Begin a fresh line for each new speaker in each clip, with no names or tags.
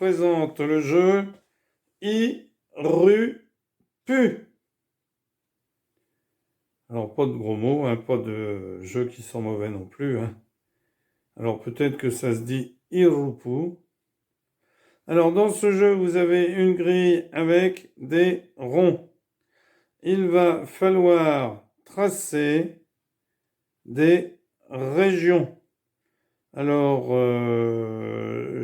présente le jeu I-Ru-Pu. Alors, pas de gros mots, hein, pas de jeux qui sont mauvais non plus. Hein. Alors, peut-être que ça se dit Irupu. Alors, dans ce jeu, vous avez une grille avec des ronds. Il va falloir tracer des régions. Alors,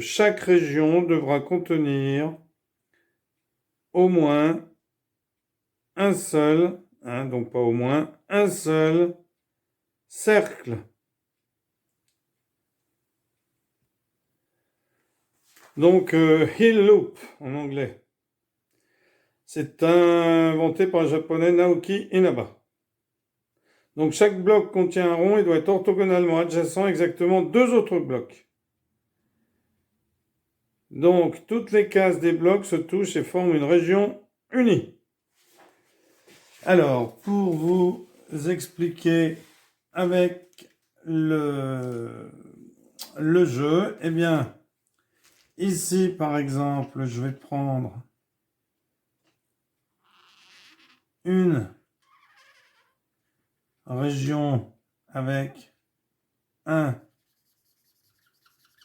chaque région devra contenir au moins un seul, hein, donc pas au moins, un seul cercle. Donc, Hill Loop en anglais. C'est inventé par le japonais Naoki Inaba. Donc, chaque bloc contient un rond et doit être orthogonalement adjacent à exactement deux autres blocs. Donc, toutes les cases des blocs se touchent et forment une région unie. Alors, pour vous expliquer avec le jeu, eh bien, ici, par exemple, je vais prendre une région avec un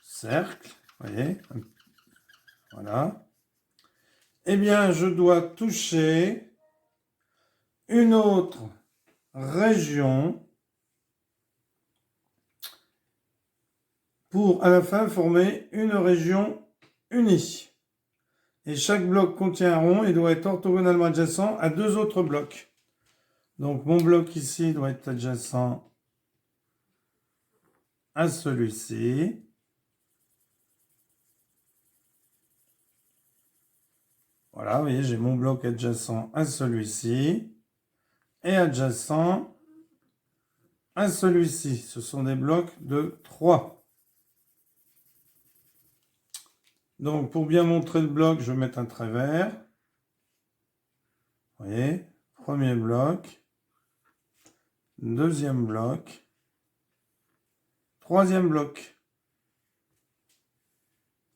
cercle, vous voyez, voilà. Eh bien, je dois toucher une autre région pour, à la fin, former une région unie. Et chaque bloc contient un rond et doit être orthogonalement adjacent à deux autres blocs. Donc, mon bloc ici doit être adjacent à celui-ci. Voilà, vous voyez, j'ai mon bloc adjacent à celui-ci et adjacent à celui-ci. Ce sont des blocs de 3. Donc, pour bien montrer le bloc, je vais mettre un trait vert. Vous voyez, premier bloc, deuxième bloc, troisième bloc.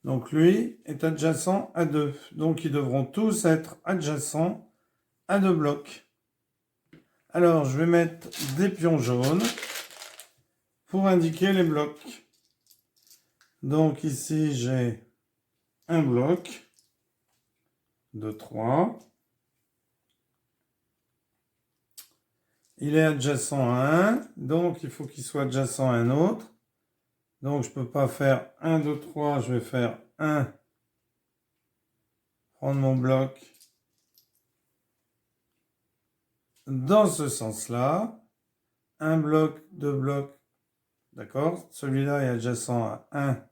Donc, lui est adjacent à 2. Donc, ils devront tous être adjacents à 2 blocs. Alors, je vais mettre des pions jaunes pour indiquer les blocs. Donc, ici, j'ai un bloc de 3. Il est adjacent à 1, donc il faut qu'il soit adjacent à un autre. Donc, je ne peux pas faire 1, 2, 3, je vais faire 1. Prendre mon bloc dans ce sens-là. Un bloc, deux blocs, d'accord? Celui-là est adjacent à 1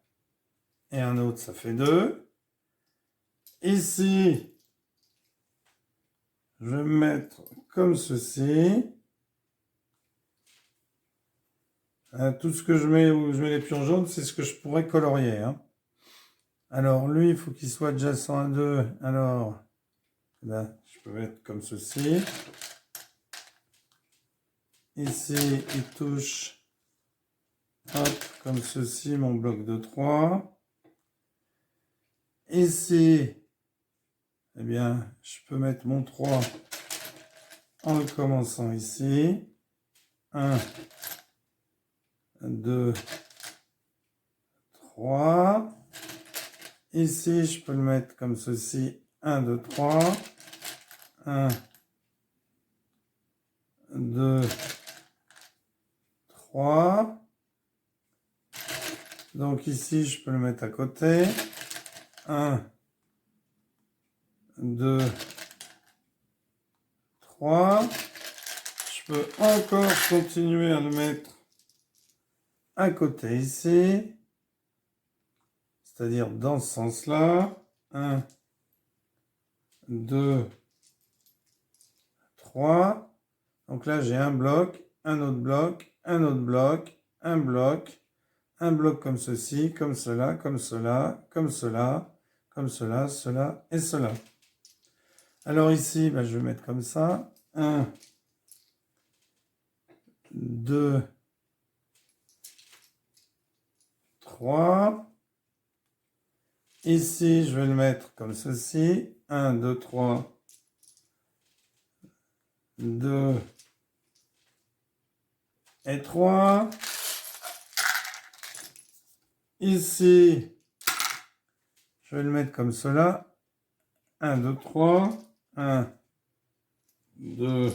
et un autre, ça fait 2. Ici, je vais me mettre comme ceci. Tout ce que je mets où je mets les pions jaunes, c'est ce que je pourrais colorier. Hein. Alors, lui, il faut qu'il soit adjacent à 2. Alors, là, je peux mettre comme ceci. Ici, il touche, hop, comme ceci, mon bloc de 3. Ici, eh bien, je peux mettre mon 3 en commençant ici. 1, 2, 3. Ici, je peux le mettre comme ceci. 1, 2, 3. 1, 2, 3. Donc ici, je peux le mettre à côté. 1, 2, 3. Je peux encore continuer à le mettre à côté ici. C'est-à-dire dans ce sens-là. 1, 2, 3. Donc là, j'ai un bloc, un autre bloc, un autre bloc, un bloc comme ceci, comme cela, comme cela, comme cela, comme cela, cela et cela. Alors ici, ben, je vais mettre comme ça. 1, 2, 3. Ici, je vais le mettre comme ceci. 1, 2, 3. 2 et 3. Ici, je vais le mettre comme cela. 1, 2, 3. 1, 2,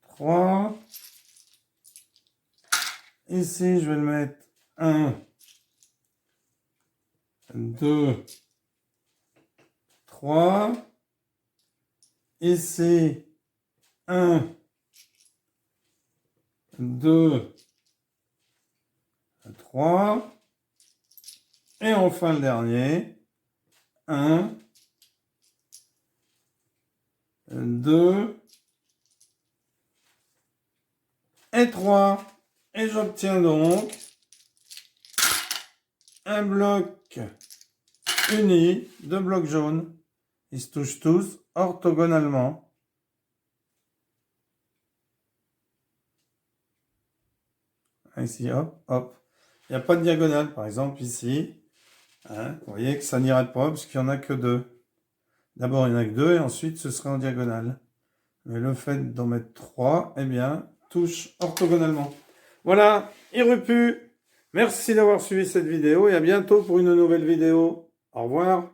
3. Ici, je vais le mettre 1, 2, 3. Ici, 1, 2, 3. Et enfin le dernier. 1, 2 et 3. Et j'obtiens donc un bloc uni, deux blocs jaunes. Ils se touchent tous orthogonalement. Ici, hop, hop. Il n'y a pas de diagonale, par exemple, ici. Hein, vous voyez que ça n'irait pas, parce qu'il n'y en a que deux. D'abord, il n'y en a que deux, et ensuite, ce serait en diagonale. Mais le fait d'en mettre 3, eh bien, touche orthogonalement. Voilà, Irupu. Merci d'avoir suivi cette vidéo, et à bientôt pour une nouvelle vidéo. Au revoir.